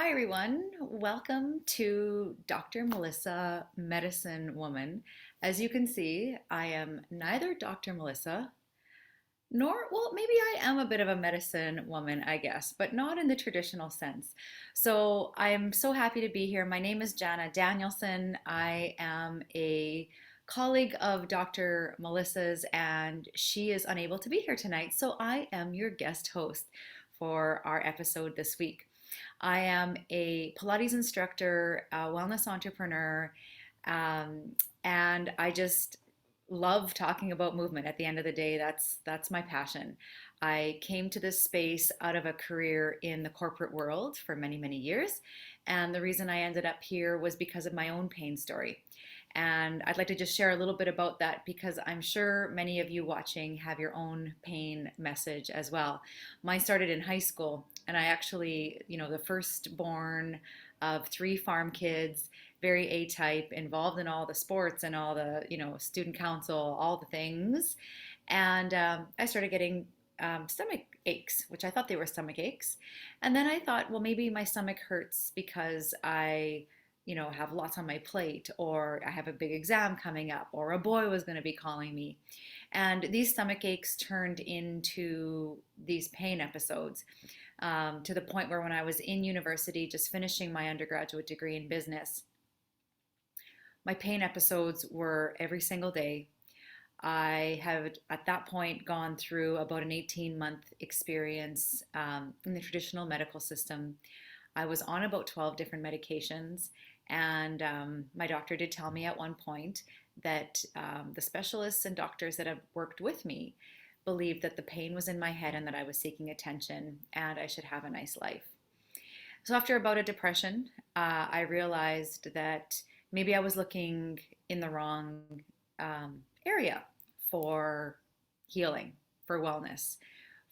Hi, everyone. Welcome to Dr. Melissa, Medicine Woman. As you can see, I am neither Dr. Melissa nor, well, maybe I am a bit of a medicine woman, I guess, but not in the traditional sense. So I am so happy to be here. My name is Jana Danielson. I am a colleague of Dr. Melissa's, and she is unable to be here tonight. So I am your guest host for our episode this week. I am a Pilates instructor, a wellness entrepreneur, um, and I just love talking about movement. At the end of the day, that's my passion. I came to this space out of a career in the corporate world for many, many years, and the reason I ended up here was because of my own pain story. And I'd like to just share a little bit about that because I'm sure many of you watching have your own pain message as well. Mine started in high school, and I actually, the firstborn of three farm kids, very A type, involved in all the sports and all the, student council, all the things. And I started getting stomach aches, which I thought they were stomach aches. And then I thought, well, maybe my stomach hurts because I have lots on my plate, or I have a big exam coming up, or a boy was going to be calling me. And these stomach aches turned into these pain episodes, to the point where when I was in university, just finishing my undergraduate degree in business, my pain episodes were every single day. I had at that point gone through about an 18-month experience in the traditional medical system. I was on about 12 different medications, and my doctor did tell me at one point that the specialists and doctors that have worked with me believed that the pain was in my head and that I was seeking attention and I should have a nice life. So after about a depression, I realized that maybe I was looking in the wrong area for healing, for wellness,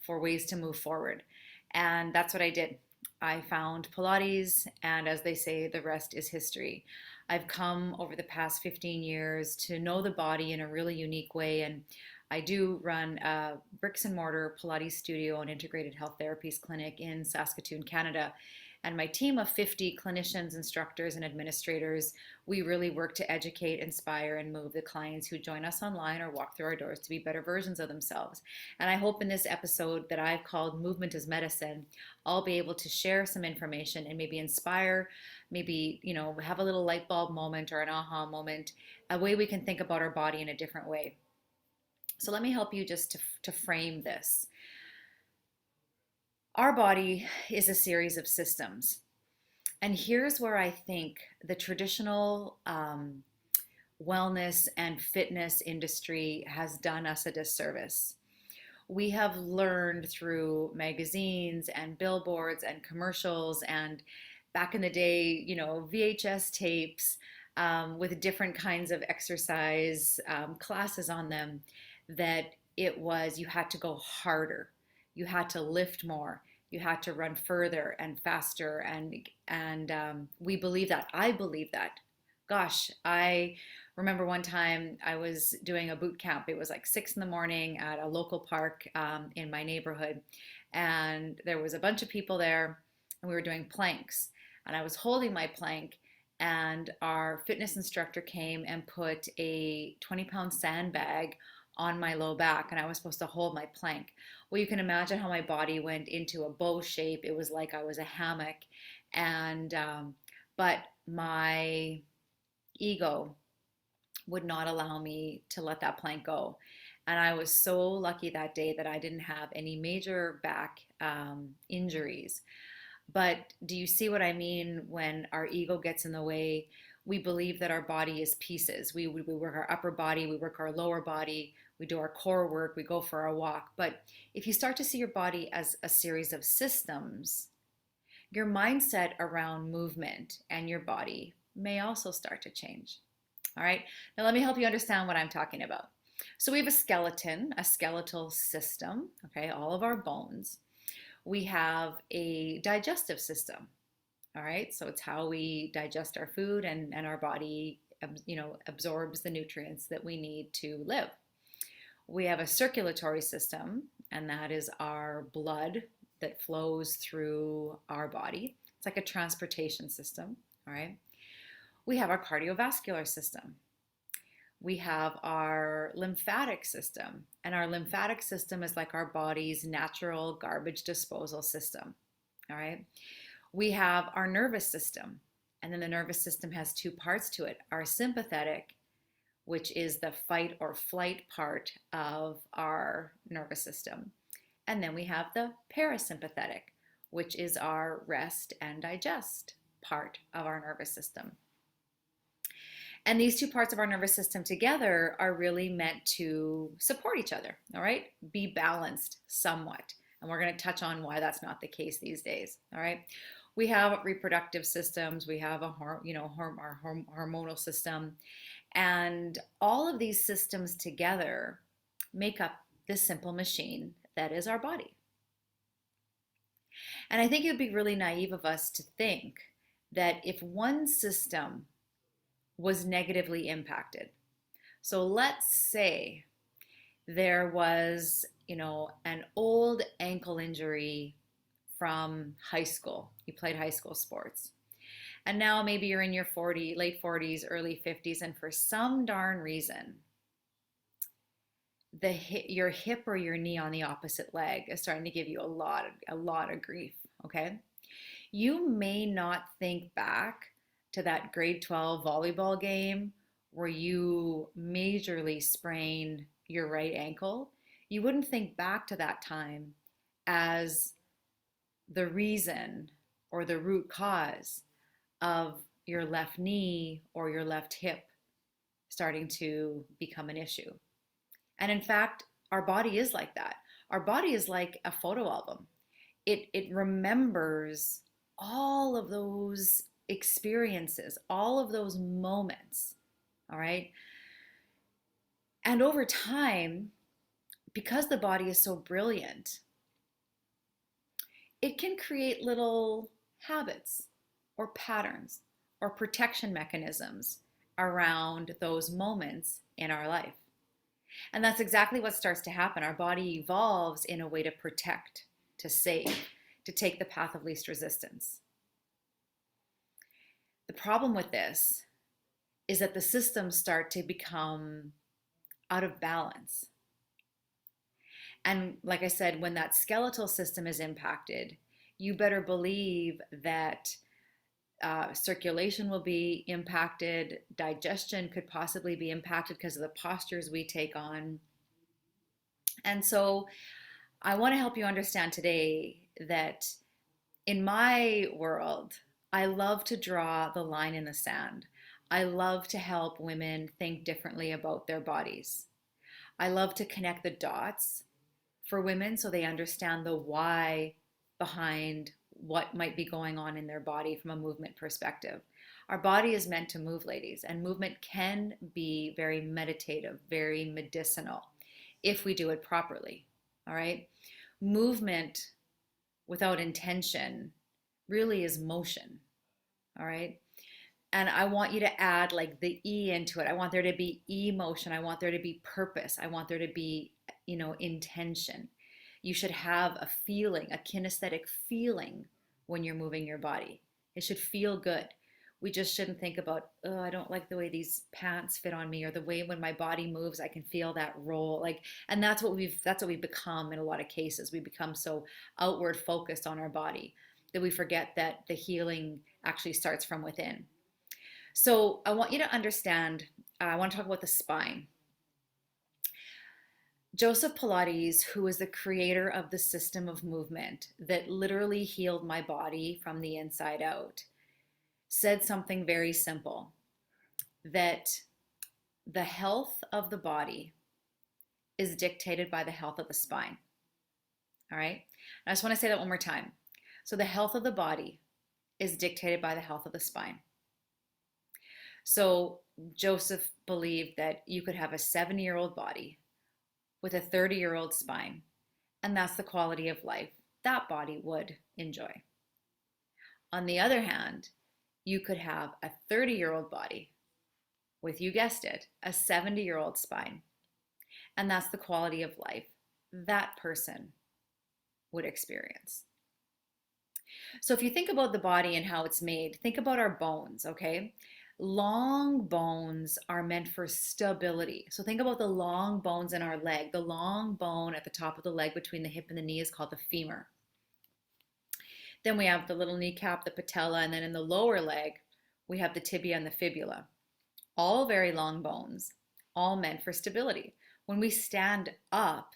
for ways to move forward. And that's what I did. I found Pilates, and as they say, the rest is history. I've come over the past 15 years to know the body in a really unique way, and I do run a bricks and mortar Pilates studio and integrated health therapies clinic in Saskatoon, Canada. And my team of 50 clinicians, instructors, and administrators, we really work to educate, inspire, and move the clients who join us online or walk through our doors to be better versions of themselves. And I hope in this episode that I've called Movement is Medicine, I'll be able to share some information and maybe inspire, maybe, have a little light bulb moment or an aha moment, a way we can think about our body in a different way. So let me help you just to frame this. Our body is a series of systems. And here's where I think the traditional wellness and fitness industry has done us a disservice. We have learned through magazines and billboards and commercials and back in the day, VHS tapes with different kinds of exercise classes on them, that it was you had to go harder, you had to lift more, you had to run further and faster, and we believe that. I believe that. Gosh, I remember one time I was doing a boot camp. It was like 6 in the morning at a local park in my neighborhood, and there was a bunch of people there, and we were doing planks, and I was holding my plank, and our fitness instructor came and put a 20-pound sandbag on my low back, and I was supposed to hold my plank. Well, you can imagine how my body went into a bow shape. It was like I was a hammock, and but my ego would not allow me to let that plank go. And I was so lucky that day that I didn't have any major back injuries. But do you see what I mean when our ego gets in the way? We believe that our body is pieces. We work our upper body, we work our lower body, we do our core work, we go for a walk. But if you start to see your body as a series of systems, your mindset around movement and your body may also start to change. All right, now let me help you understand what I'm talking about. So we have a skeleton, a skeletal system, okay, all of our bones. We have a digestive system, all right, so it's how we digest our food, and our body absorbs the nutrients that we need to live. We have a circulatory system, and that is our blood that flows through our body. It's like a transportation system, all right? We have our cardiovascular system. We have our lymphatic system, and our lymphatic system is like our body's natural garbage disposal system, all right? We have our nervous system, and then the nervous system has two parts to it: our sympathetic, which is the fight or flight part of our nervous system, and then we have the parasympathetic, which is our rest and digest part of our nervous system. And these two parts of our nervous system together are really meant to support each other, all right? Be balanced somewhat. And we're going to touch on why that's not the case these days, all right? We have reproductive systems, we have our hormonal system, and all of these systems together make up this simple machine that is our body. And I think it would be really naive of us to think that if one system was negatively impacted, so let's say there was, an old ankle injury from high school. You played high school sports. And now maybe you're in your late 40s, early 50s, and for some darn reason, your hip or your knee on the opposite leg is starting to give you a lot of grief, okay? You may not think back to that grade 12 volleyball game where you majorly sprained your right ankle. You wouldn't think back to that time as the reason or the root cause of your left knee or your left hip starting to become an issue. And in fact, our body is like that. Our body is like a photo album. It remembers all of those experiences, all of those moments, all right? And over time, because the body is so brilliant, it can create little habits or patterns or protection mechanisms around those moments in our life. And that's exactly what starts to happen. Our body evolves in a way to protect, to save, to take the path of least resistance. The problem with this is that the systems start to become out of balance. And like I said, when that skeletal system is impacted, you better believe that circulation will be impacted, digestion could possibly be impacted because of the postures we take on. And so I want to help you understand today that in my world, I love to draw the line in the sand. I love to help women think differently about their bodies. I love to connect the dots for women so they understand the why behind what might be going on in their body from a movement perspective. Our body is meant to move, ladies, and movement can be very meditative, very medicinal if we do it properly, all right? Movement without intention really is motion, all right? And I want you to add like the E into it. I want there to be emotion. I want there to be purpose. I want there to be, intention. You should have a feeling, a kinesthetic feeling when you're moving your body. It should feel good. We just shouldn't think about, oh, I don't like the way these pants fit on me, or the way when my body moves, I can feel that roll. And that's what we've become in a lot of cases. We become so outward focused on our body that we forget that the healing actually starts from within. So I want you to understand, I want to talk about the spine. Joseph Pilates, who is the creator of the system of movement that literally healed my body from the inside out, said something very simple, that the health of the body is dictated by the health of the spine. All right? I just want to say that one more time. So the health of the body is dictated by the health of the spine. So Joseph believed that you could have a 70-year-old body with a 30-year-old spine, and that's the quality of life that body would enjoy. On the other hand, you could have a 30-year-old body with, you guessed it, a 70-year-old spine, and that's the quality of life that person would experience. So if you think about the body and how it's made, think about our bones, okay? Long bones are meant for stability. So think about the long bones in our leg. The long bone at the top of the leg between the hip and the knee is called the femur. Then we have the little kneecap, the patella, and then in the lower leg, we have the tibia and the fibula. All very long bones, all meant for stability. When we stand up,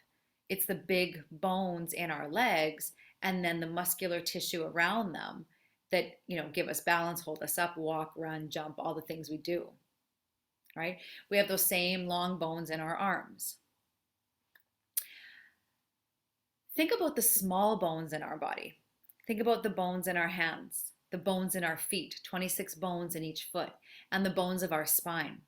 it's the big bones in our legs and then the muscular tissue around them that, give us balance, hold us up, walk, run, jump, all the things we do, right? We have those same long bones in our arms. Think about the small bones in our body. Think about the bones in our hands, the bones in our feet, 26 bones in each foot, and the bones of our spine.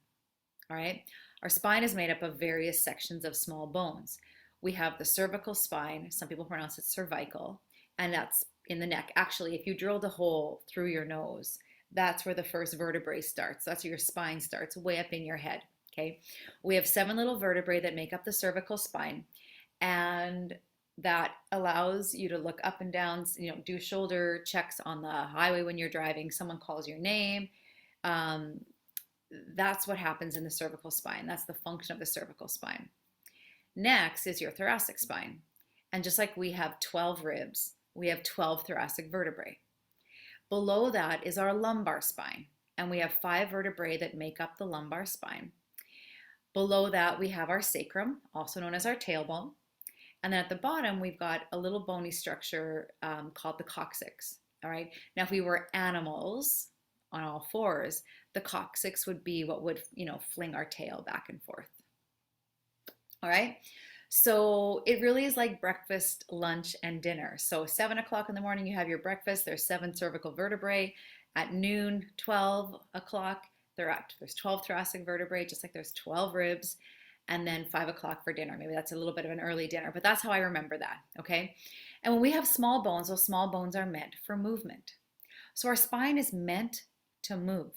All right? Our spine is made up of various sections of small bones. We have the cervical spine, some people pronounce it cervical, and that's in the neck. Actually, if you drilled a hole through your nose, that's where the first vertebrae starts. That's where your spine starts, way up in your head. Okay? We have 7 little vertebrae that make up the cervical spine, and that allows you to look up and down, do shoulder checks on the highway when you're driving. Someone calls your name. That's what happens in the cervical spine. That's the function of the cervical spine. Next is your thoracic spine. And just like we have 12 ribs, we have 12 thoracic vertebrae. Below that is our lumbar spine. And we have 5 vertebrae that make up the lumbar spine. Below that, we have our sacrum, also known as our tailbone. And then at the bottom, we've got a little bony structure called the coccyx. All right. Now, if we were animals on all fours, the coccyx would be what would, fling our tail back and forth. All right. So it really is like breakfast, lunch, and dinner. So 7 o'clock in the morning, you have your breakfast. There's 7 cervical vertebrae. At noon, 12 o'clock, there's 12 thoracic vertebrae, just like there's 12 ribs. And then 5 o'clock for dinner. Maybe that's a little bit of an early dinner, but that's how I remember that, okay? And when we have small bones, those small bones are meant for movement. So our spine is meant to move,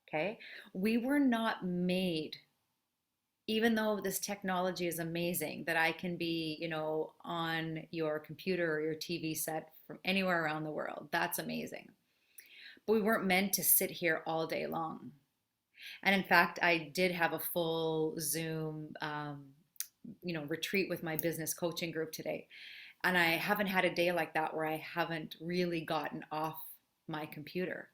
okay? We were not made, even though this technology is amazing, that I can be, on your computer or your TV set from anywhere around the world. That's amazing. But we weren't meant to sit here all day long. And in fact, I did have a full Zoom, retreat with my business coaching group today. And I haven't had a day like that where I haven't really gotten off my computer.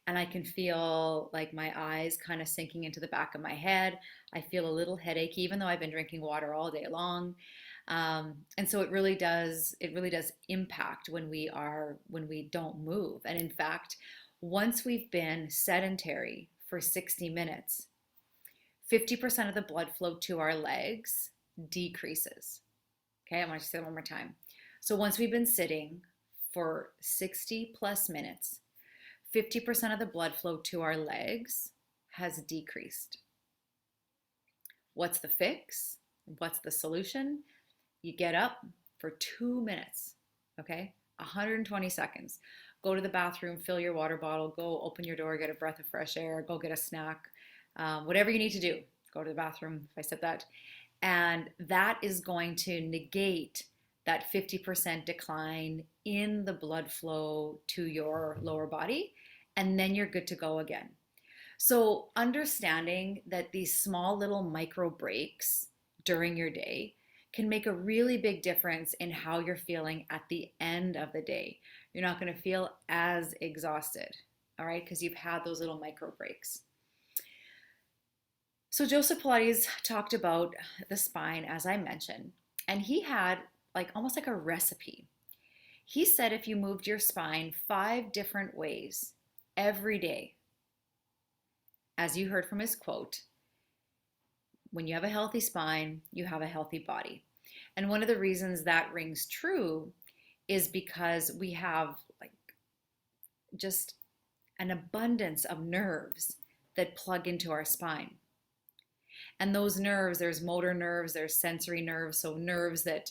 And I can feel like my eyes kind of sinking into the back of my head. I feel a little headache, even though I've been drinking water all day long. And so it really does impact when we don't move. And in fact, once we've been sedentary for 60 minutes, 50% of the blood flow to our legs decreases. Okay, I want to say that one more time. So once we've been sitting for 60 plus minutes, 50% of the blood flow to our legs has decreased. What's the fix? What's the solution? You get up for 2 minutes, okay? 120 seconds. Go to the bathroom, fill your water bottle, go open your door, get a breath of fresh air, go get a snack, whatever you need to do. Go to the bathroom, if I said that. And that is going to negate that 50% decline in the blood flow to your lower body, and then you're good to go again. So understanding that these small little micro breaks during your day can make a really big difference in how you're feeling at the end of the day. You're not going to feel as exhausted, all right, because you've had those little micro breaks. So Joseph Pilates talked about the spine, as I mentioned, and he had almost like a recipe. He said if you moved your spine 5 different ways every day, as you heard from his quote, when you have a healthy spine, you have a healthy body. And one of the reasons that rings true is because we have just an abundance of nerves that plug into our spine. And those nerves, there's motor nerves, there's sensory nerves, so nerves that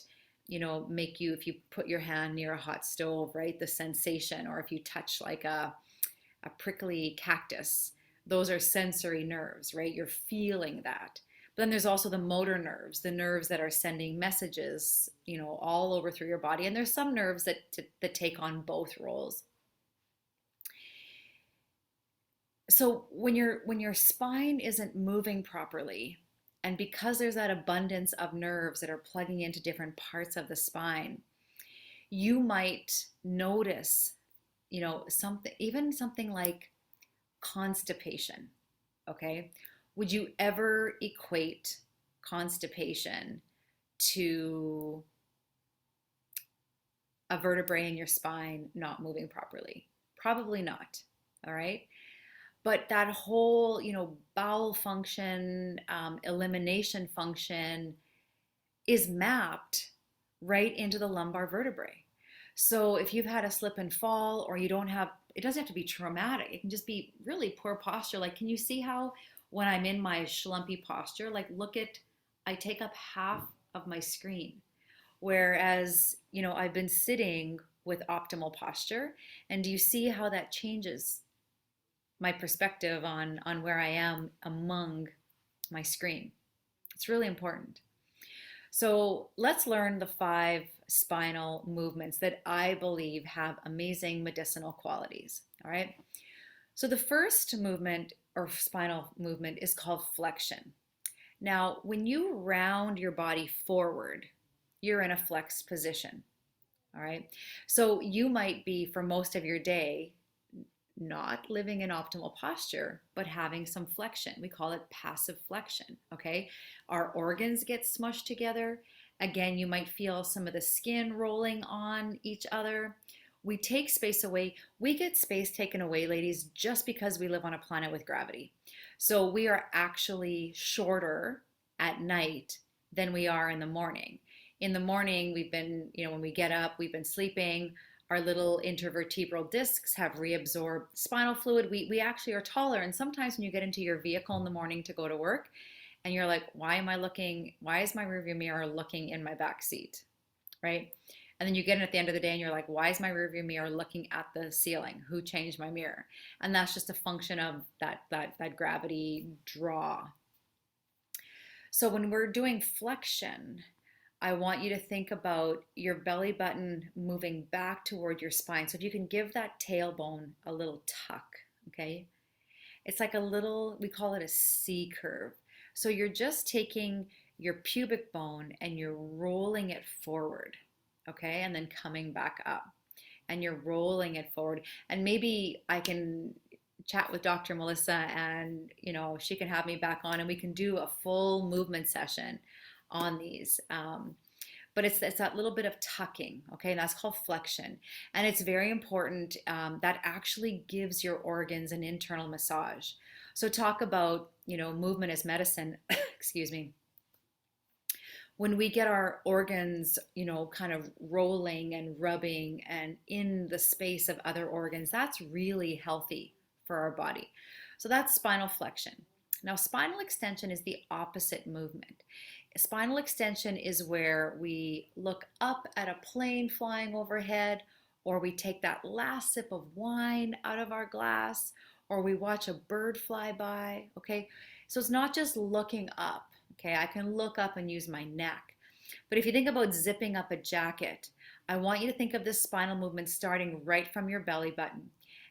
make you, if you put your hand near a hot stove, right, the sensation, or if you touch like a prickly cactus, those are sensory nerves, right? You're feeling that. But then there's also the motor nerves, the nerves that are sending messages, all over through your body. And there's some nerves that take on both roles. So when your spine isn't moving properly, and because there's that abundance of nerves that are plugging into different parts of the spine, you might notice, something like constipation. Okay. Would you ever equate constipation to a vertebrae in your spine not moving properly? Probably not. All right. But that whole, bowel function, elimination function is mapped right into the lumbar vertebrae. So if you've had a slip and fall, or you don't have, it doesn't have to be traumatic. It can just be really poor posture. Like, can you see how when I'm in my schlumpy posture, like I take up half of my screen. Whereas, I've been sitting with optimal posture. And do you see how that changes my perspective on where I am among my screen? It's really important. So let's learn the 5 spinal movements that I believe have amazing medicinal qualities. All right. So the first movement or spinal movement is called flexion. Now, when you round your body forward, you're in a flexed position. All right. So you might be, for most of your day, not living in optimal posture, but having some flexion. We call it passive flexion. Okay. Our organs get smushed together. Again, you might feel some of the skin rolling on each other. We take space away. We get space taken away, ladies, just because we live on a planet with gravity. So we are actually shorter at night than we are in the morning. In the morning, we've been, when we get up, we've been sleeping. Our little intervertebral discs have reabsorbed spinal fluid. We actually are taller. And sometimes when you get into your vehicle in the morning to go to work, and you're like, why is my rearview mirror looking in my back seat, right? And then you get in at the end of the day and you're like, why is my rearview mirror looking at the ceiling? Who changed my mirror? And that's just a function of that gravity draw. So when we're doing flexion, I want you to think about your belly button moving back toward your spine. So if you can give that tailbone a little tuck, okay? It's like we call it a C curve. So you're just taking your pubic bone and you're rolling it forward, okay? And then coming back up. And you're rolling it forward. And maybe I can chat with Dr. Melissa, and she can have me back on and we can do a full movement session on these. But it's that little bit of tucking, okay? And that's called flexion. And it's very important. That actually gives your organs an internal massage. So talk about, movement as medicine, excuse me. When we get our organs, kind of rolling and rubbing and in the space of other organs, that's really healthy for our body. So that's spinal flexion. Now, spinal extension is the opposite movement. Spinal extension is where we look up at a plane flying overhead, or we take that last sip of wine out of our glass, or we watch a bird fly by, okay? So it's not just looking up, okay? I can look up and use my neck. But if you think about zipping up a jacket, I want you to think of this spinal movement starting right from your belly button.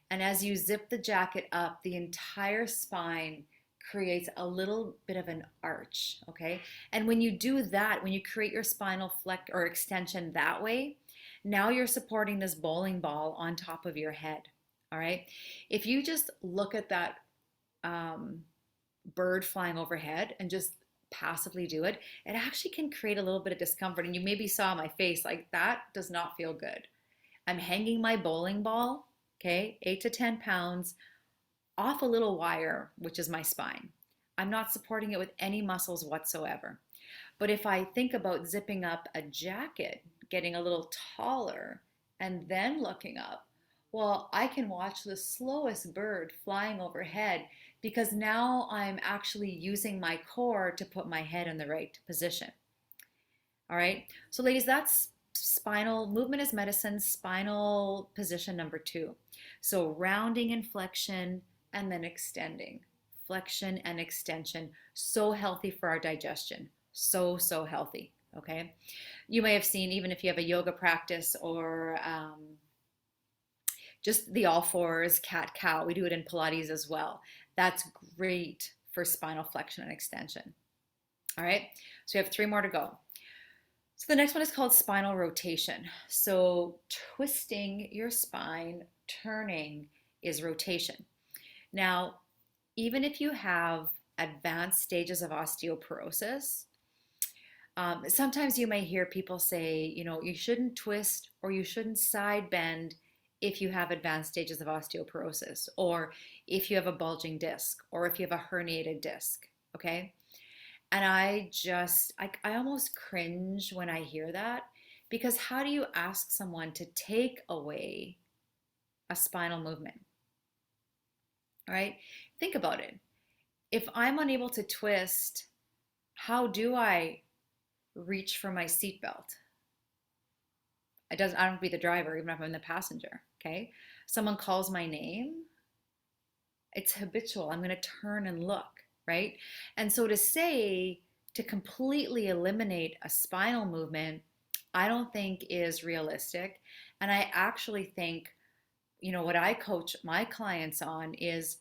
And as you zip the jacket up, the entire spine creates a little bit of an arch, okay? And when you do that, when you create your spinal flex or extension that way, now you're supporting this bowling ball on top of your head, all right? If you just look at that bird flying overhead and just passively do it, it actually can create a little bit of discomfort. And you maybe saw my face, like that does not feel good. I'm hanging my bowling ball, okay, 8 to 10 pounds, off a little wire, which is my spine. I'm not supporting it with any muscles whatsoever. But if I think about zipping up a jacket, getting a little taller, and then looking up, well, I can watch the slowest bird flying overhead because now I'm actually using my core to put my head in the right position. All right. So ladies, that's spinal movement as medicine, spinal position number 2. So rounding and flexion, and then extending, flexion and extension. So healthy for our digestion. So, so healthy. Okay. You may have seen, even if you have a yoga practice or just the all fours, cat cow, we do it in Pilates as well. That's great for spinal flexion and extension. All right. So we have three more to go. So the next one is called spinal rotation. So twisting your spine, turning is rotation. Now, even if you have advanced stages of osteoporosis, sometimes you may hear people say, you shouldn't twist or you shouldn't side bend if you have advanced stages of osteoporosis, or if you have a bulging disc, or if you have a herniated disc. Okay. And I almost cringe when I hear that, because how do you ask someone to take away a spinal movement? All right. Think about it. If I'm unable to twist, how do I reach for my seatbelt? I don't be the driver, even if I'm the passenger. Okay. Someone calls my name. It's habitual. I'm going to turn and look, right? And so to completely eliminate a spinal movement, I don't think is realistic. And I actually think, what I coach my clients on is,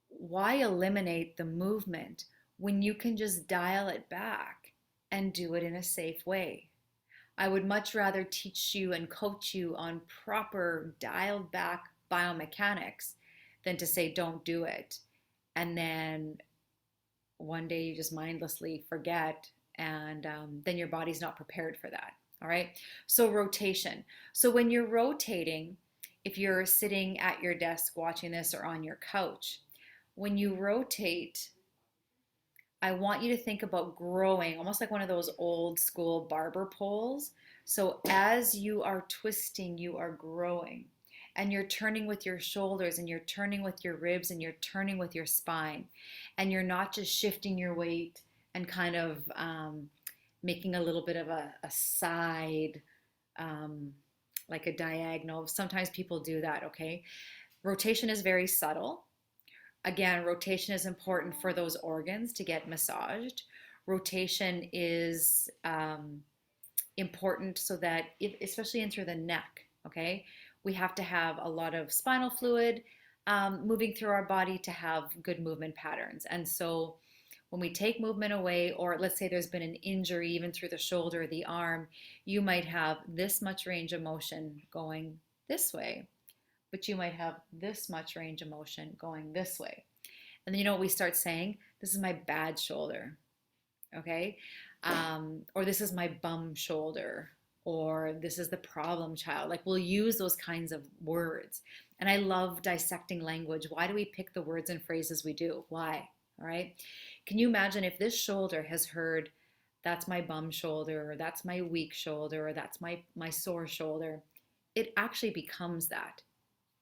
why eliminate the movement when you can just dial it back and do it in a safe way? I would much rather teach you and coach you on proper dialed back biomechanics than to say don't do it, and then one day you just mindlessly forget, and then your body's not prepared for that. All right. So rotation. So when you're rotating, if you're sitting at your desk watching this or on your couch, when you rotate, I want you to think about growing, almost like one of those old school barber poles. So as you are twisting, you are growing. And you're turning with your shoulders, and you're turning with your ribs, and you're turning with your spine. And you're not just shifting your weight and kind of making a little bit of a side, like a diagonal. Sometimes people do that, okay? Rotation is very subtle. Again, rotation is important for those organs to get massaged. Rotation is important so that, especially in through the neck, okay, we have to have a lot of spinal fluid moving through our body to have good movement patterns. And so when we take movement away, or let's say there's been an injury even through the shoulder or the arm, you might have this much range of motion going this way, but you might have this much range of motion going this way. And then we start saying, this is my bad shoulder, okay? Or this is my bum shoulder, or this is the problem child. Like, we'll use those kinds of words. And I love dissecting language. Why do we pick the words and phrases we do? Why? All right. Can you imagine if this shoulder has heard, that's my bum shoulder, or that's my weak shoulder, or that's my sore shoulder? It actually becomes that.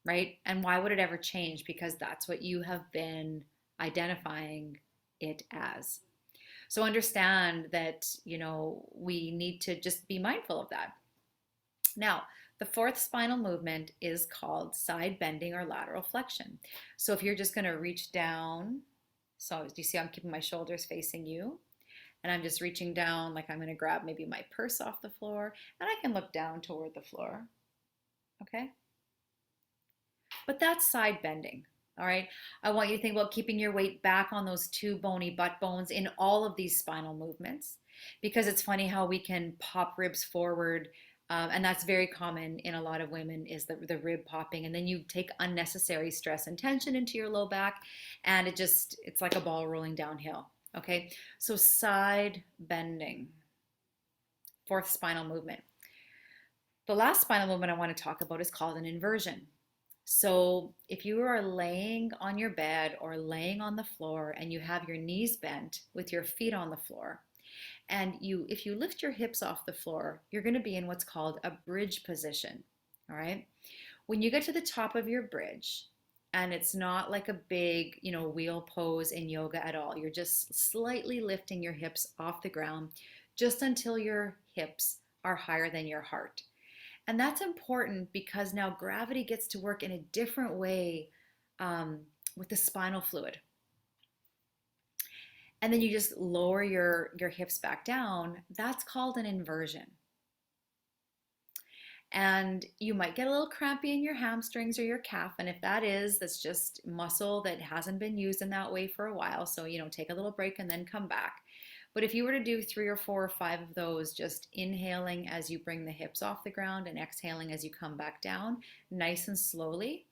Right? And why would it ever change? Because that's what you have been identifying it as. So understand that, we need to just be mindful of that. Now, the fourth spinal movement is called side bending or lateral flexion. So if you're just going to reach down, so do you see I'm keeping my shoulders facing you? And I'm just reaching down, like I'm going to grab maybe my purse off the floor, and I can look down toward the floor. Okay? But that's side bending, all right? I want you to think about keeping your weight back on those two bony butt bones in all of these spinal movements, because it's funny how we can pop ribs forward, and that's very common in a lot of women, is the rib popping, and then you take unnecessary stress and tension into your low back, and it's like a ball rolling downhill, okay? So side bending, fourth spinal movement. The last spinal movement I want to talk about is called an inversion. So if you are laying on your bed or laying on the floor and you have your knees bent with your feet on the floor, and if you lift your hips off the floor, you're going to be in what's called a bridge position, all right? When you get to the top of your bridge, and it's not like a big, wheel pose in yoga at all, you're just slightly lifting your hips off the ground just until your hips are higher than your heart. And that's important because now gravity gets to work in a different way with the spinal fluid. And then you just lower your hips back down. That's called an inversion. And you might get a little crampy in your hamstrings or your calf. And if that is, that's just muscle that hasn't been used in that way for a while. So, take a little break and then come back. But if you were to do 3 or 4 or 5 of those, just inhaling as you bring the hips off the ground and exhaling as you come back down, nice and slowly,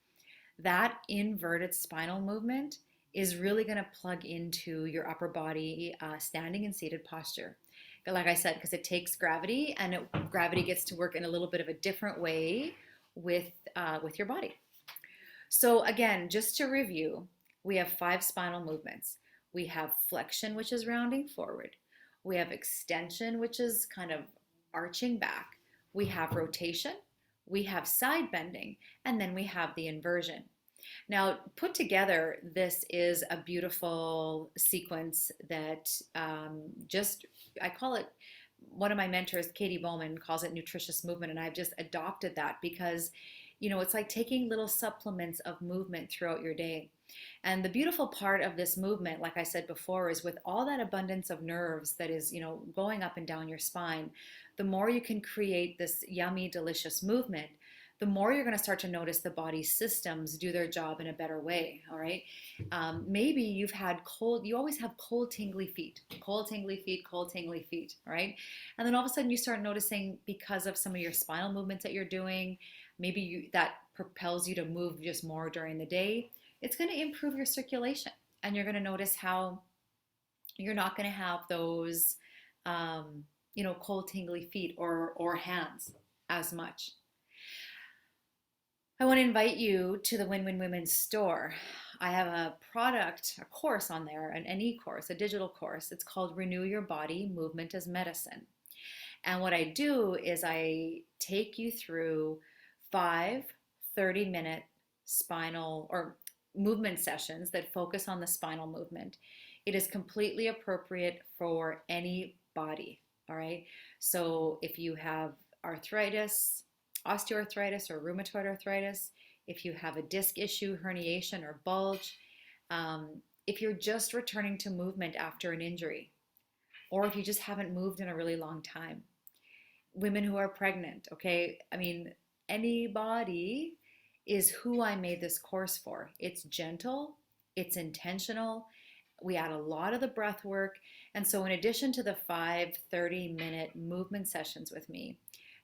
that inverted spinal movement is really going to plug into your upper body standing and seated posture. Like I said, because it takes gravity, and gravity gets to work in a little bit of a different way with your body. So again, just to review, we have 5 spinal movements. We have flexion, which is rounding forward. We have extension, which is kind of arching back. We have rotation. We have side bending, and then we have the inversion. Now, put together, this is a beautiful sequence that I call it, one of my mentors, Katie Bowman, calls it nutritious movement. And I've just adopted that because, it's like taking little supplements of movement throughout your day. And the beautiful part of this movement, like I said before, is with all that abundance of nerves that is, going up and down your spine, the more you can create this yummy, delicious movement, the more you're going to start to notice the body's systems do their job in a better way. All right. Maybe you always have cold, tingly feet, cold, tingly feet, cold, tingly feet. All right. And then all of a sudden you start noticing, because of some of your spinal movements that you're doing, maybe that propels you to move just more during the day. It's going to improve your circulation, and you're going to notice how you're not going to have those, cold, tingly feet or hands as much. I want to invite you to the Win-Win Women's store. I have a course on there, an e-course, a digital course. It's called Renew Your Body, Movement as Medicine. And what I do is I take you through 5 30-minute spinal or movement sessions that focus on the spinal movement. It is completely appropriate for any body, all right? So if you have arthritis, osteoarthritis or rheumatoid arthritis, if you have a disc issue, herniation or bulge, if you're just returning to movement after an injury, or if you just haven't moved in a really long time, women who are pregnant, okay? I mean, anybody is who I made this course for. It's gentle, it's intentional. We add a lot of the breath work. And so in addition to the 5 30-minute movement sessions with me,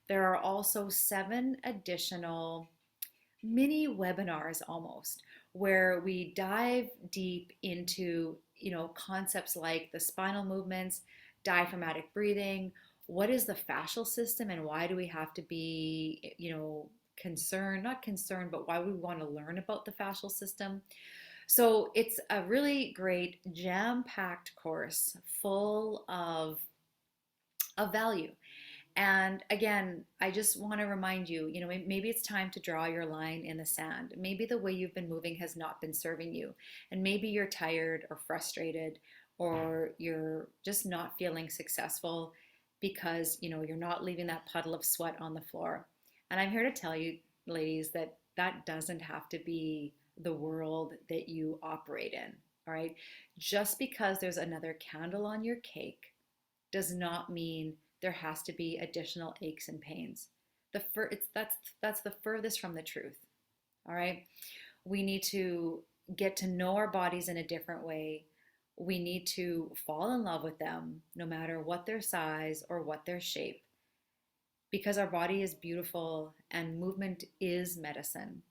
there are also 7 additional mini webinars almost, where we dive deep into, concepts like the spinal movements, diaphragmatic breathing, what is the fascial system and why do we have to be, not concerned, but why we want to learn about the fascial system. So it's a really great jam-packed course full of value. And again, I just want to remind you, maybe it's time to draw your line in the sand. Maybe the way you've been moving has not been serving you. And maybe you're tired or frustrated, or you're just not feeling successful because, you're not leaving that puddle of sweat on the floor. And I'm here to tell you, ladies, that that doesn't have to be the world that you operate in, all right? Just because there's another candle on your cake does not mean there has to be additional aches and pains. That's the furthest from the truth, all right? We need to get to know our bodies in a different way. We need to fall in love with them, no matter what their size or what their shape, because our body is beautiful and movement is medicine.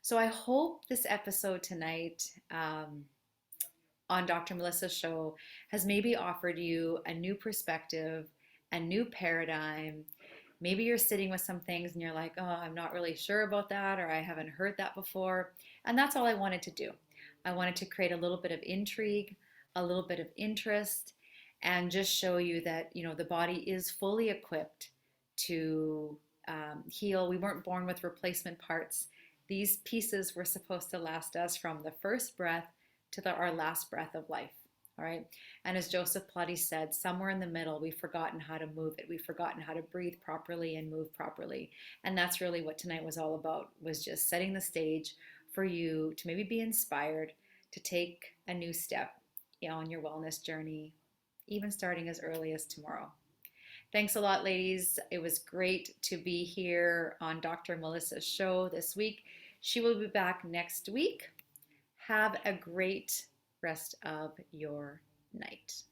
So I hope this episode tonight on Dr. Melissa's show has maybe offered you a new perspective, a new paradigm. Maybe you're sitting with some things and you're like, oh, I'm not really sure about that, or I haven't heard that before. And that's all I wanted to do. I wanted to create a little bit of intrigue, a little bit of interest, and just show you that, the body is fully equipped to heal. We weren't born with replacement parts. These pieces were supposed to last us from the first breath to our last breath of life. All right. And as Joseph Plotty said, somewhere in the middle, we've forgotten how to move it. We've forgotten how to breathe properly and move properly. And that's really what tonight was all about, was just setting the stage for you to maybe be inspired to take a new step on your wellness journey, even starting as early as tomorrow. Thanks a lot, ladies. It was great to be here on Dr. Melissa's show this week. She will be back next week. Have a great rest of your night.